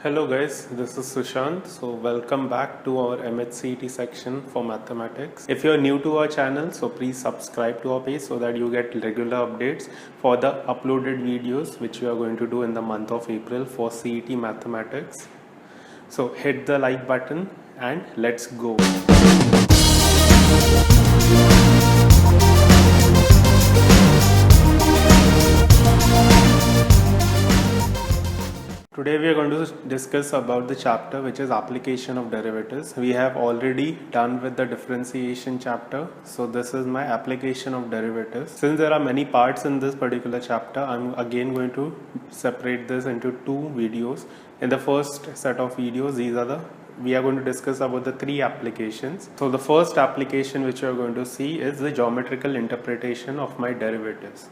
Hello guys, this is Sushant. So welcome back to our MHCET section for mathematics. If you're new to our channel, so please subscribe to our page so that you get regular updates for the uploaded videos which we are going to do in the month of April for CET mathematics. So hit the like button and let's go. Today we are going to discuss about the chapter which is application of derivatives. We have already done with the differentiation chapter. So this is my application of derivatives. Since there are many parts in this particular chapter, I'm again going to separate this into two videos. In the first set of videos, we are going to discuss about the three applications. So the first application which we are going to see is the geometrical interpretation of my derivatives.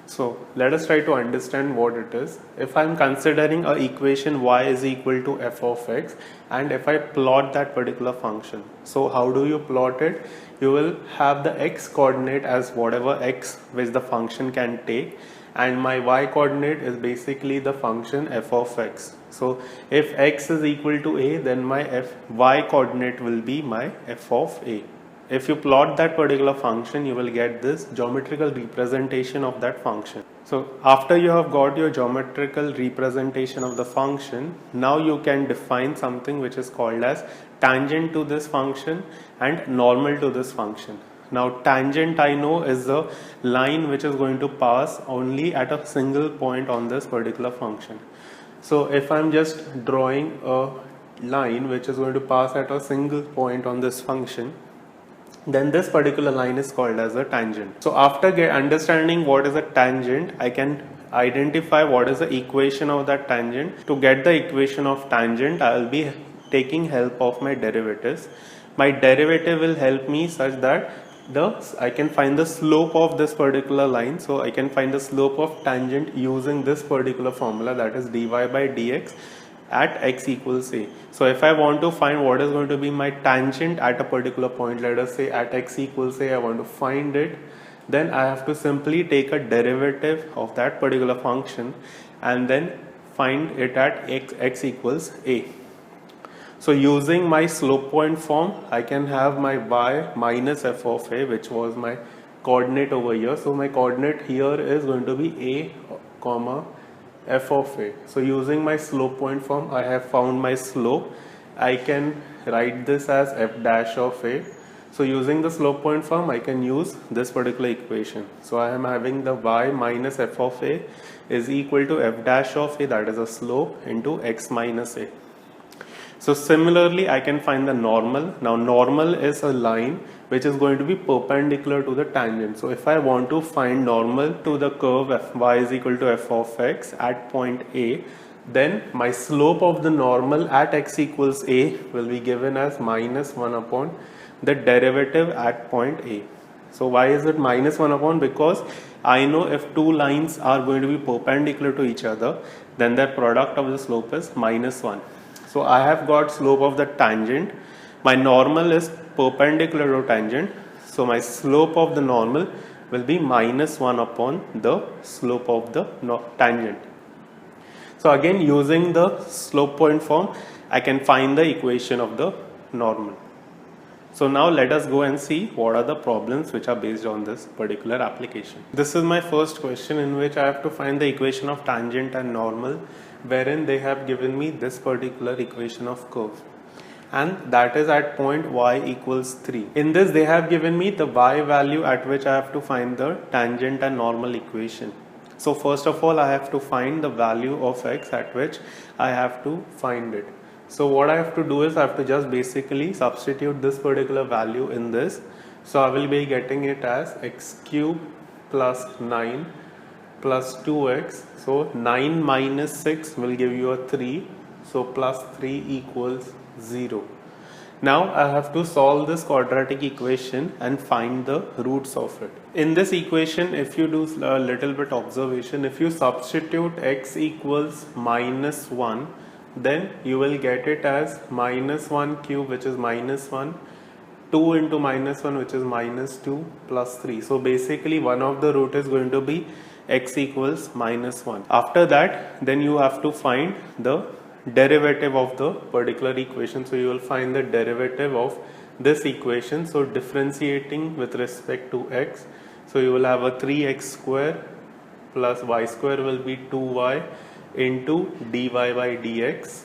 So let us try to understand what it is. If I am considering a equation y is equal to f of x, and if I plot that particular function, so how do you plot it? You will have the x coordinate as whatever x which the function can take, and my y coordinate is basically the function f of x. So if x is equal to a, then my y coordinate will be my f of a. If you plot that particular function, you will get this geometrical representation of that function. So after you have got your geometrical representation of the function, now you can define something which is called as tangent to this function and normal to this function. Now tangent, I know, is the line which is going to pass only at a single point on this particular function. So if I'm just drawing a line which is going to pass at a single point on this function, then this particular line is called as a tangent. So after understanding what is a tangent, I can identify what is the equation of that tangent. To get the equation of tangent, I will be taking help of my derivatives. My derivative will help me such that I can find the slope of this particular line. So I can find the slope of tangent using this particular formula, that is dy by dx at x equals a. So if I want to find what is going to be my tangent at a particular point, let us say at x equals a, I want to find it, then I have to simply take a derivative of that particular function and then find it at x equals a. So using my slope point form, I can have my y minus f of a, which was my coordinate over here. So my coordinate here is going to be a comma f of a. So using my slope point form, I have found my slope. I can write this as f dash of a. So using the slope point form, I can use this particular equation. So I am having the y minus f of a is equal to f dash of a, that is a slope, into x minus a. So similarly, I can find the normal. Now normal is a line which is going to be perpendicular to the tangent. So if I want to find normal to the curve y is equal to f of x at point A, then my slope of the normal at x equals a will be given as minus 1 upon the derivative at point A. So why is it minus 1 upon? Because I know if two lines are going to be perpendicular to each other, then their product of the slope is minus 1. So I have got slope of the tangent. My normal is perpendicular to tangent. So my slope of the normal will be minus 1 upon the slope of the tangent. So again, using the slope point form, I can find the equation of the normal. So now let us go and see what are the problems which are based on this particular application. This is my first question in which I have to find the equation of tangent and normal, wherein they have given me this particular equation of curve, and that is at point y equals 3. In this they have given me the y value at which I have to find the tangent and normal equation. So first of all, I have to find the value of x at which I have to find it. So what I have to do is I have to just basically substitute this particular value in this. So I will be getting it as x cube plus 9 plus 2x. So 9 minus 6 will give you a 3. So plus 3 equals 0. Now I have to solve this quadratic equation and find the roots of it. In this equation, if you do a little bit observation, if you substitute x equals minus 1, then you will get it as minus 1 cube, which is minus 1, 2 into minus 1, which is minus 2, plus 3. So basically one of the root is going to be x equals minus 1. After that, then you have to find the derivative of the particular equation. So you will find the derivative of this equation. So differentiating with respect to x, so you will have a 3x square plus y square will be 2y into dy by dx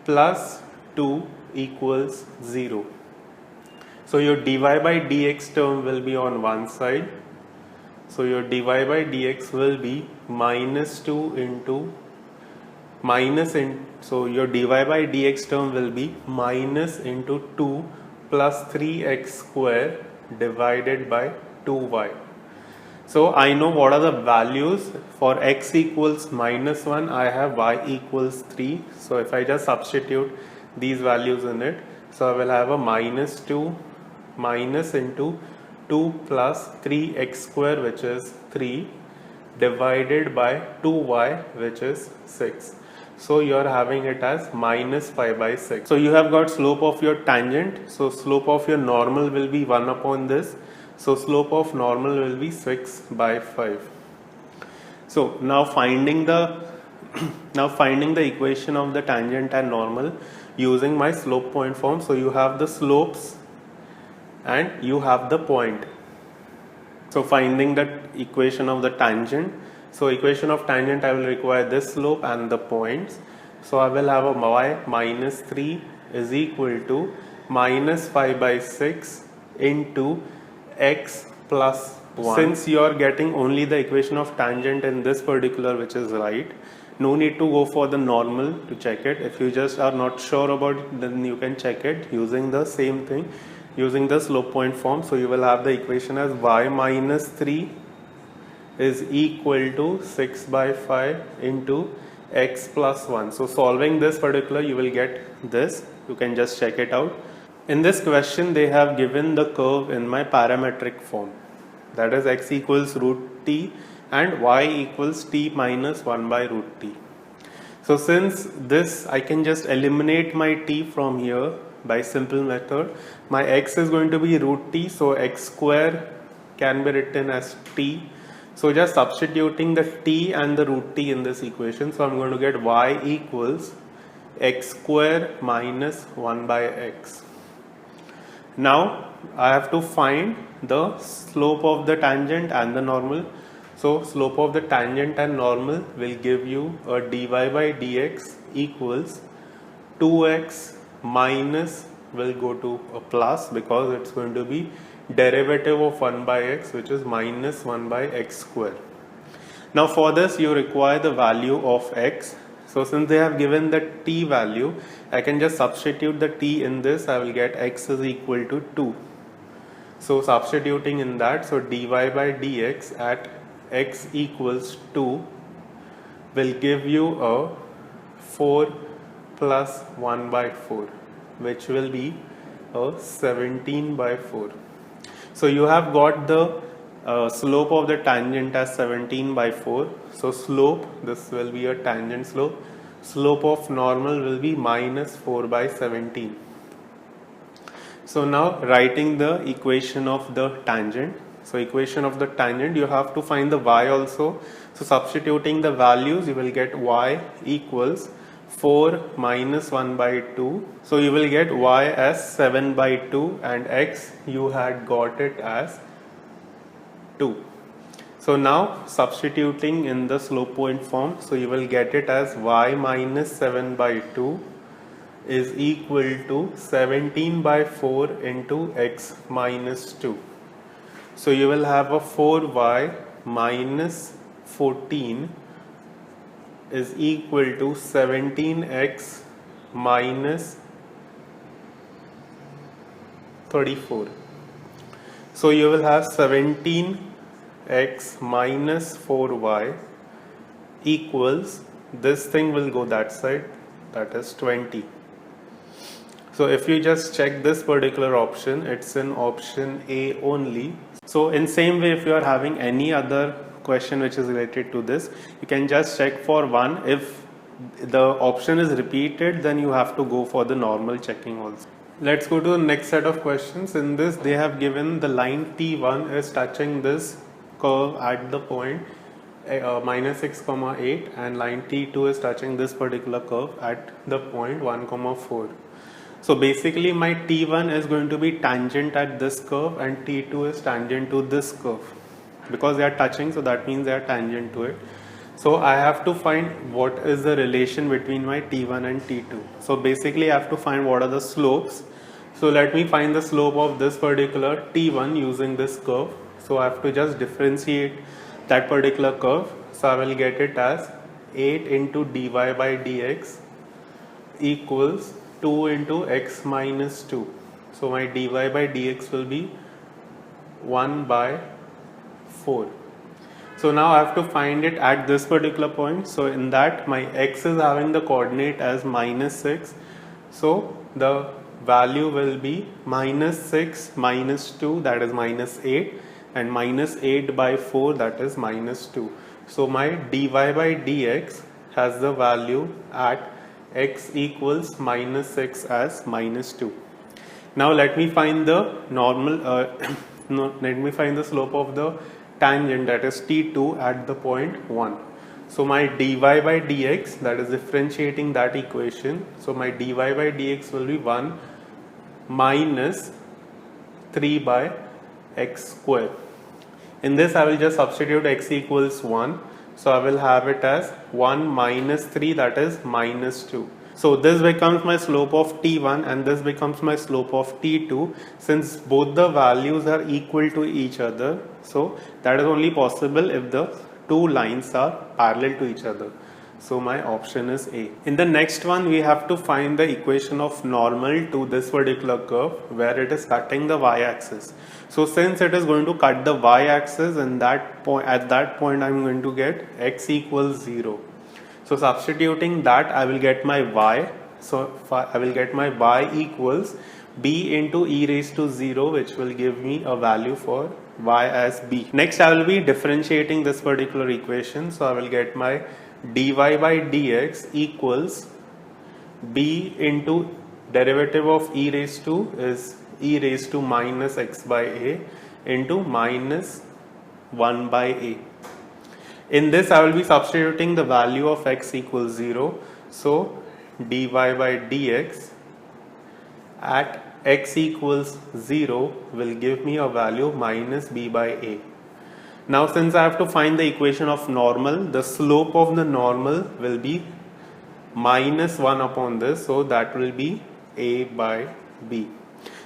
plus 2 equals 0. So your dy by dx term will be on one side. So your dy by dx will be minus 2 into so your dy by dx term will be minus into 2 plus 3x square divided by 2y. So I know what are the values for x equals minus 1, I have y equals 3. So if I just substitute these values in it, so I will have a minus 2 minus into 2 plus 3x square, which is 3, divided by 2y, which is 6. So you are having it as minus 5 by 6. So you have got slope of your tangent. So slope of your normal will be 1 upon this. So slope of normal will be 6 by 5. So now finding the equation of the tangent and normal using my slope point form. So you have the slopes and you have the point. So finding the equation of the tangent. So equation of tangent, I will require this slope and the points. So I will have a y minus 3 is equal to minus 5 by 6 into x plus 1. Since you are getting only the equation of tangent in this particular, which is right, no need to go for the normal to check it. If you just are not sure about it, then you can check it using the same thing, using the slope point form. So you will have the equation as y minus 3 is equal to 6 by 5 into x plus 1. So solving this particular, you will get this. You can just check it out. In this question, they have given the curve in my parametric form. That is x equals root t and y equals t minus 1 by root t. So since this, I can just eliminate my t from here by simple method. My x is going to be root t, so x square can be written as t. So just substituting the t and the root t in this equation. So I'm going to get y equals x square minus 1 by x. Now I have to find the slope of the tangent and the normal. So slope of the tangent and normal will give you a dy by dx equals 2x minus will go to a plus because it's going to be derivative of 1 by x, which is minus 1 by x square. Now for this you require the value of x. So since they have given the t value, I can just substitute the t in this. I will get x is equal to 2. So substituting in that, so dy by dx at x equals 2 will give you a 4 plus 1 by 4, which will be a 17 by 4. So you have got the slope of the tangent as 17 by 4. So slope, this will be a tangent slope. Slope of normal will be minus 4 by 17. So now writing the equation of the tangent. So equation of the tangent, you have to find the y also. So substituting the values, you will get y equals 4 minus 1 by 2. So you will get y as 7 by 2 and x you had got it as 2. So now substituting in the slope point form, so you will get it as y minus 7 by 2 is equal to 17 by 4 into x minus 2. So you will have a 4y minus 14 is equal to 17x minus 34. So you will have 17x minus 4y equals, this thing will go that side, that is 20. So if you just check this particular option, it's in option A only. So in same way, if you are having any other question which is related to this, you can just check for one. If the option is repeated, then you have to go for the normal checking also. Let's go to the next set of questions. In this, they have given the line T1 is touching this curve at the point minus 6 comma 8, and line T2 is touching this particular curve at the point 1 comma 4. So basically my T1 is going to be tangent at this curve and T2 is tangent to this curve, because they are touching, so that means they are tangent to it. So I have to find what is the relation between my T1 and T2. So basically I have to find what are the slopes. So let me find the slope of this particular T1 using this curve. So I have to just differentiate that particular curve. So I will get it as 8 into dy by dx equals 2 into x minus 2. So my dy by dx will be 1 by 4. So now I have to find it at this particular point. So in that, my x is having the coordinate as minus 6. So the value will be minus 6 minus 2, that is minus 8, and minus 8 by 4, that is minus 2. So my dy by dx has the value at x equals minus 6 as minus 2. Now let me find the let me find the slope of the tangent, that is T2, at the point 1. So my dy by dx, that is differentiating that equation. So my dy by dx will be 1 minus 3 by x square. In this I will just substitute x equals 1. So I will have it as 1 minus 3, that is minus 2. So this becomes my slope of T1 and this becomes my slope of T2, since both the values are equal to each other. So that is only possible if the two lines are parallel to each other. So my option is A. In the next one, we have to find the equation of normal to this particular curve where it is cutting the y-axis. So since it is going to cut the y-axis, and at that point I am going to get x equals 0. So substituting that, I will get my y. So I will get my y equals b into e raised to 0, which will give me a value for y as b. Next I will be differentiating this particular equation. So I will get my dy by dx equals b into derivative of e raised to is e raised to minus x by a into minus 1 by a. In this I will be substituting the value of x equals 0. So dy by dx at x equals 0 will give me a value minus b by a. Now since I have to find the equation of normal, the slope of the normal will be minus 1 upon this, so that will be a by b.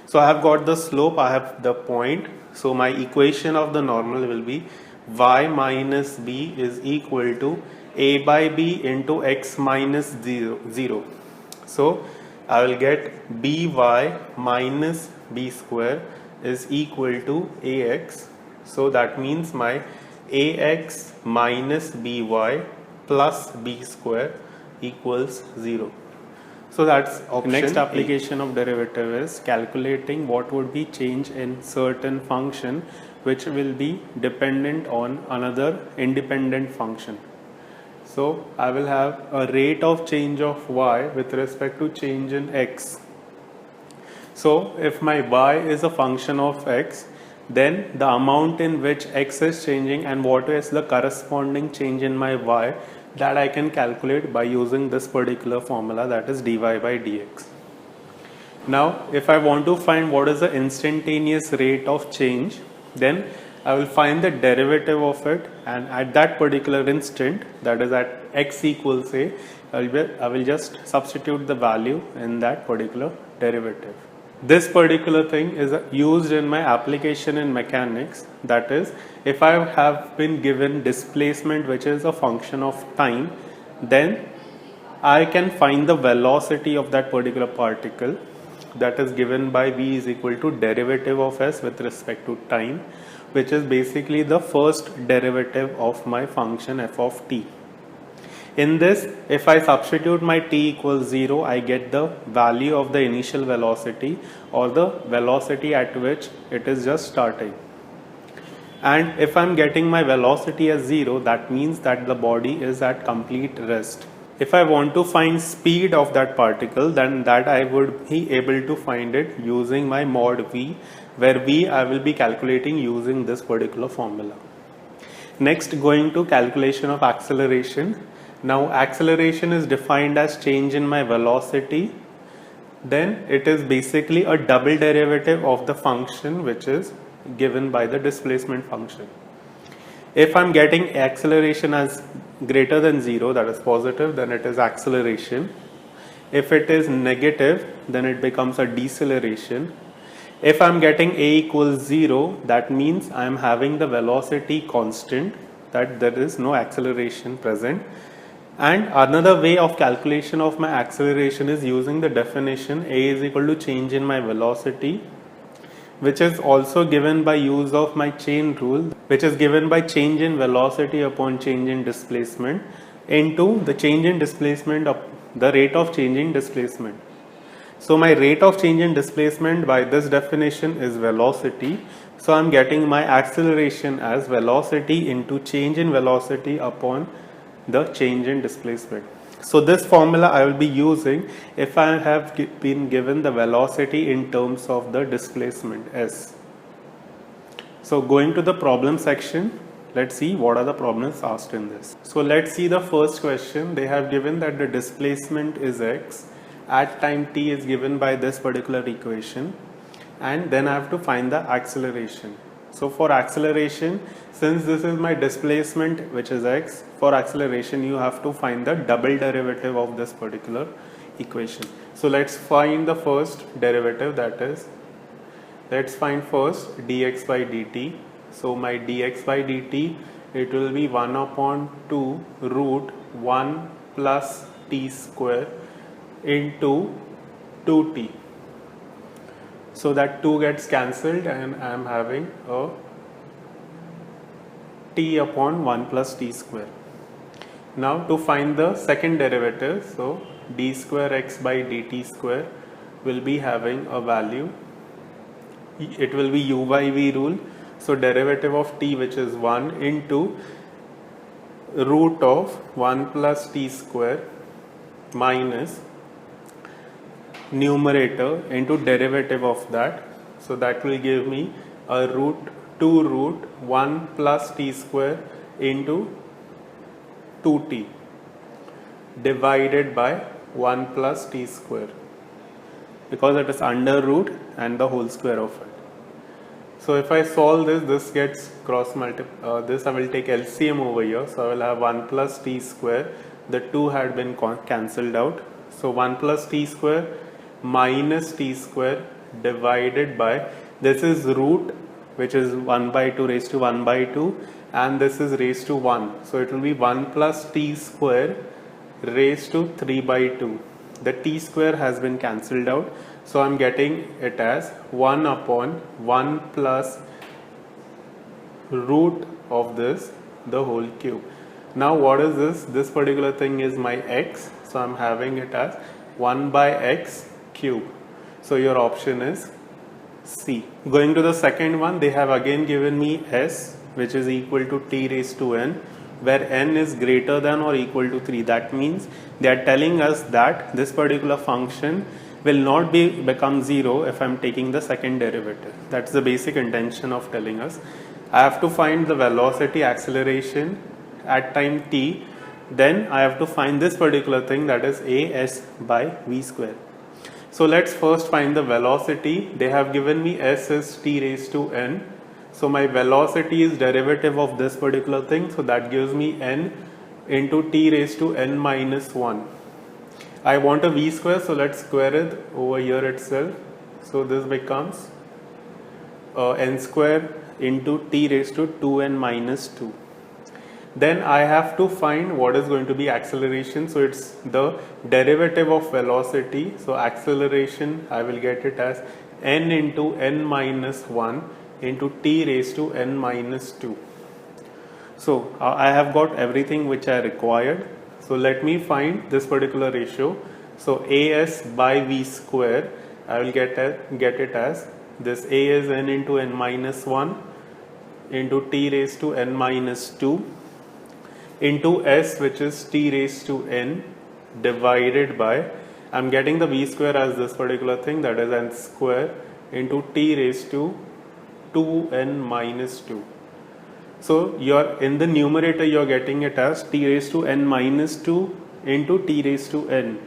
So I have got the slope, I have the point, so my equation of the normal will be y minus b is equal to a by b into x minus 0. So I will get by minus b square is equal to ax. So that means my ax minus by plus b square equals 0. So that's option. Next application of derivative is calculating what would be change in certain function which will be dependent on another independent function. So I will have a rate of change of y with respect to change in x. So if my y is a function of x, then the amount in which x is changing and what is the corresponding change in my y, that I can calculate by using this particular formula, that is dy by dx. Now if I want to find what is the instantaneous rate of change, then I will find the derivative of it, and at that particular instant, that is at x equals a, I will just substitute the value in that particular derivative. This particular thing is used in my application in mechanics, that is, if I have been given displacement which is a function of time, then I can find the velocity of that particular particle, that is given by v is equal to derivative of s with respect to time, which is basically the first derivative of my function f of t. In this, if I substitute my t equals 0, I get the value of the initial velocity or the velocity at which it is just starting. And if I'm getting my velocity as 0, that means that the body is at complete rest. If I want to find speed of that particle, then that I would be able to find it using my mod v, where v I will be calculating using this particular formula. Next, going to calculation of acceleration. Now acceleration is defined as change in my velocity. Then it is basically a double derivative of the function which is given by the displacement function. If I'm getting acceleration as greater than 0, that is positive, then it is acceleration. If it is negative, then it becomes a deceleration. If I'm getting a equals 0, that means I'm having the velocity constant, that there is no acceleration present. And another way of calculation of my acceleration is using the definition a is equal to change in my velocity, which is also given by use of my chain rule, which is given by change in velocity upon change in displacement into the change in displacement of the rate of change in displacement. So my rate of change in displacement by this definition is velocity. So I'm getting my acceleration as velocity into change in velocity upon the change in displacement. So this formula I will be using if I have been given the velocity in terms of the displacement s. So going to the problem section, let's see what are the problems asked in this. So let's see the first question. They have given that the displacement is x at time t is given by this particular equation, and then I have to find the acceleration. So for acceleration, since this is my displacement which is x, for acceleration you have to find the double derivative of this particular equation. So let's find the first derivative, that is, let's find first dx by dt. So my dx by dt, it will be 1 upon 2 root 1 plus t square into 2t. So that 2 gets cancelled and I am having a t upon 1 plus t square. Now to find the second derivative, so d square x by dt square will be having a value, it will be u by v rule. So derivative of t, which is 1, into root of 1 plus t square minus numerator into derivative of that. So that will give me a root 2 root 1 plus t square into 2t divided by 1 plus t square, because it is under root and the whole square of it. So if I solve this, this gets cross multiply, this I will take LCM over here. So I will have 1 plus t square, the 2 had been cancelled out. So 1 plus t square minus t square divided by, this is root which is 1 by 2 raised to 1 by 2, and this is raised to 1. So it will be 1 plus t square raised to 3 by 2. The t square has been cancelled out. So I'm getting it as 1 upon 1 plus root of this, the whole cube. Now what is this? This particular thing is my x. So I'm having it as 1 by x cube. So your option is C. Going to the second one, they have again given me s, which is equal to t raised to n, where n is greater than or equal to 3. That means they are telling us that this particular function will not become 0 if I am taking the second derivative. That's the basic intention of telling us. I have to find the velocity acceleration at time t, then I have to find this particular thing, that is as by v square. So let's first find the velocity. They have given me s is t raised to n. So my velocity is derivative of this particular thing. So that gives me n into t raised to n minus 1. I want a v square, so let's square it over here itself. So this becomes n square into t raised to 2n minus 2. Then I have to find what is going to be acceleration. So it's the derivative of velocity. So acceleration, I will get it as n into n minus 1 into t raised to n minus 2. So I have got everything which I required. So let me find this particular ratio. So as by v square, I will get it as this a is n into n minus 1 into t raised to n minus 2 into s, which is t raised to n, divided by, I am getting the v square as this particular thing, that is n square into t raised to 2n minus 2. So you're in the numerator, you're getting it as t raised to n minus 2 into t raised to n.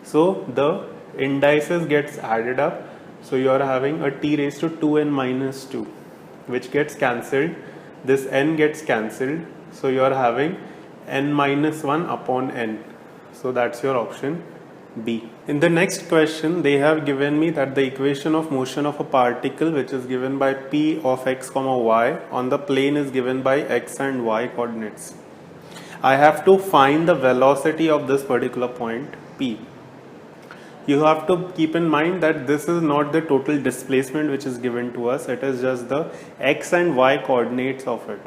So the indices gets added up. So you're having a t raised to 2n minus 2, which gets cancelled. This n gets cancelled. So you're having n minus 1 upon n. So that's your option B. In the next question, they have given me that the equation of motion of a particle, which is given by p of x comma y on the plane, is given by x and y coordinates. I have to find the velocity of this particular point p. You have to keep in mind that this is not the total displacement which is given to us, it is just the x and y coordinates of it.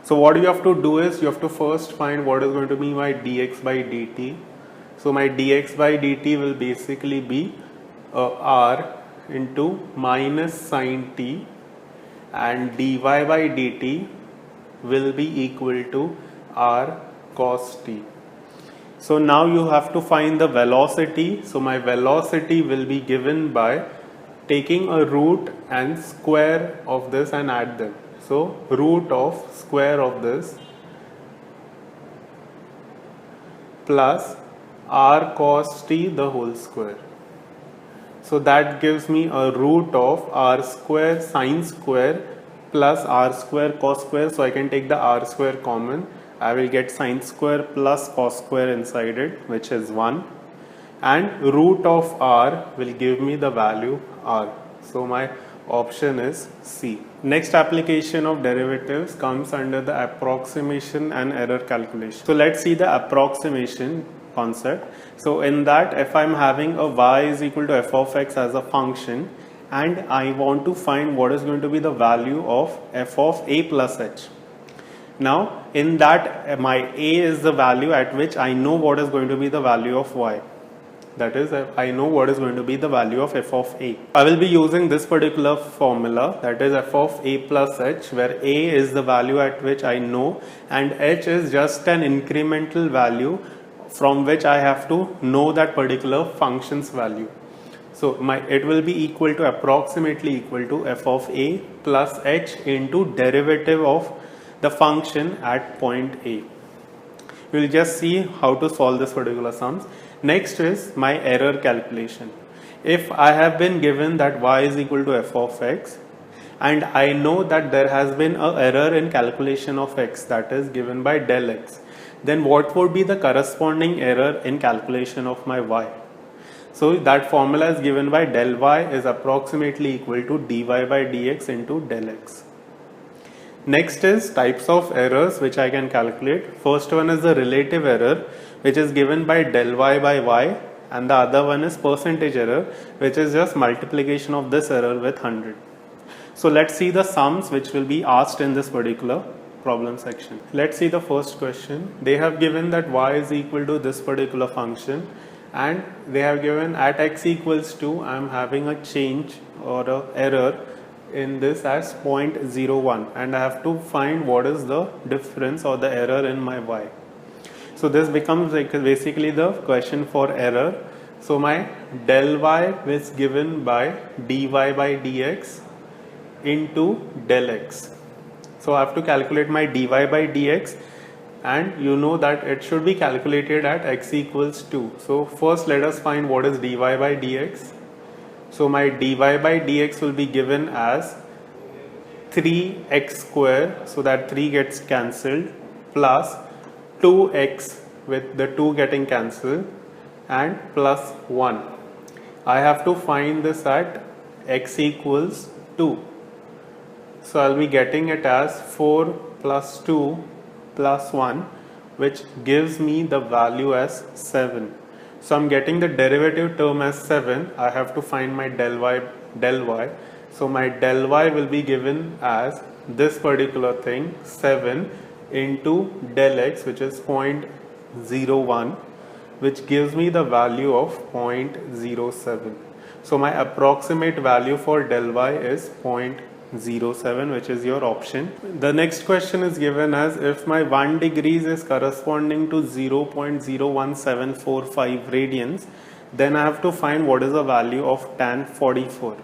So what you have to do is you have to first find what is going to be my dx by dt. So my dx by dt will basically be r into minus sine t, and dy by dt will be equal to r cos t. So now you have to find the velocity. So my velocity will be given by taking a root and square of this and add them. So root of square of this plus r cos t the whole square. So that gives me a root of r square sine square plus r square cos square. So I can take the r square common. I will get sine square plus cos square inside it, which is 1, and root of r will give me the value r. So my option is C. Next application of derivatives comes under the approximation and error calculation. So let's see the approximation concept. So in that, if I'm having a y is equal to f of x as a function, and I want to find what is going to be the value of f of a plus h. Now in that, my a is the value at which I know what is going to be the value of y. That is, I know what is going to be the value of f of a. I will be using this particular formula, that is f of a plus h, where a is the value at which I know and h is just an incremental value from which I have to know that particular function's value. So it will be equal to, approximately equal to, f of a plus h into derivative of the function at point A. We will just see how to solve this particular sums. Next is my error calculation. If I have been given that y is equal to f of x, and I know that there has been an error in calculation of x, that is given by del x, then what would be the corresponding error in calculation of my y? So that formula is given by del y is approximately equal to dy by dx into del x. Next is types of errors which I can calculate. First one is the relative error, which is given by del y by y, and the other one is percentage error, which is just multiplication of this error with 100. So let's see the sums which will be asked in this particular problem section. Let's see the first question. They have given that y is equal to this particular function, and they have given at x equals 2, I am having a change or a error in this as 0.01, and I have to find what is the difference or the error in my y. So this becomes like basically the question for error. So my del y is given by dy by dx into del x. So I have to calculate my dy by dx, and you know that it should be calculated at x equals 2. So first let us find what is dy by dx. So my dy by dx will be given as 3x square, so that 3 gets cancelled, plus 2x with the 2 getting cancelled, and plus 1. I have to find this at x equals 2. So I'll be getting it as 4 plus 2 plus 1, which gives me the value as 7. So I'm getting the derivative term as 7. I have to find my del y. So my del y will be given as this particular thing, 7 into del x, which is 0.01, which gives me the value of 0.07. So my approximate value for del y is 0.07, which is your option. The next question is given as if my 1 degrees is corresponding to 0.01745 radians, then I have to find what is the value of tan 44.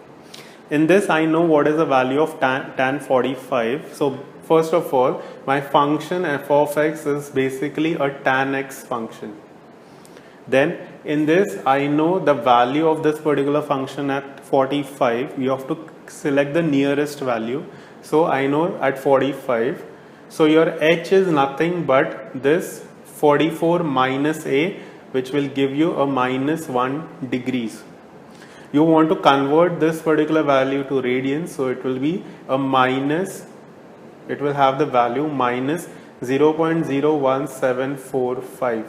In this, I know what is the value of tan 45. So first of all, my function f of x is basically a tan x function. Then in this, I know the value of this particular function at 45. You have to select the nearest value. So I know at 45. So your h is nothing but this 44 minus a, which will give you a minus 1 degrees. You want to convert this particular value to radians, so it will be a minus, it will have the value minus 0.01745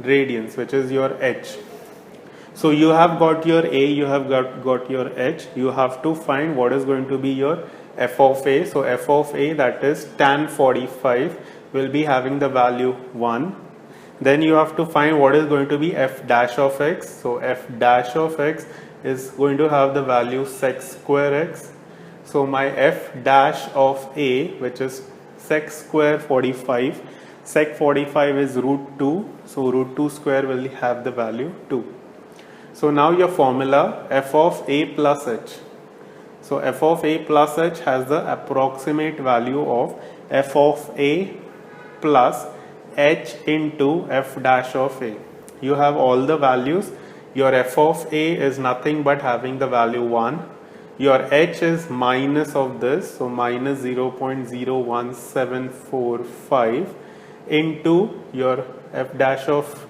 radians, which is your h. So you have got your a, you have got your h. You have to find what is going to be your f of a. So f of a, that is tan 45, will be having the value 1. Then you have to find what is going to be f dash of x. So f dash of x is going to have the value sec square x. So my f dash of a, which is sec square 45, sec 45 is root 2. So root 2 square will have the value 2. So now your formula f of a plus h. So f of a plus h has the approximate value of f of a plus h into f dash of a. You have all the values. Your f of a is nothing but having the value 1. Your h is minus of this, so minus 0.01745 into your f dash of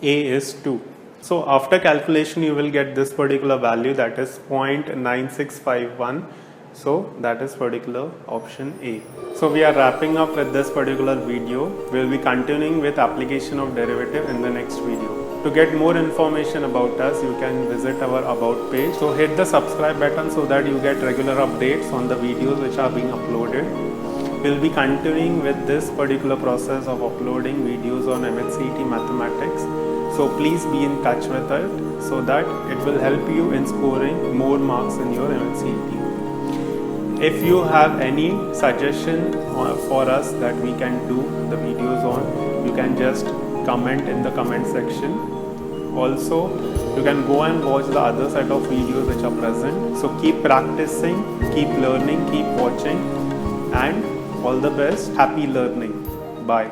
a is 2. So after calculation you will get this particular value, that is 0.9651. So that is particular option A. So we are wrapping up with this particular video. We will be continuing with application of derivative in the next video. To get more information about us, you can visit our about page. So hit the subscribe button so that you get regular updates on the videos which are being uploaded. We will be continuing with this particular process of uploading videos on MHCET mathematics. So please be in touch with it so that it will help you in scoring more marks in your MHCET. If you have any suggestion for us that we can do the videos on, you can just comment in the comment section. Also, you can go and watch the other set of videos which are present. So keep practicing, keep learning, keep watching, and all the best. Happy learning. Bye.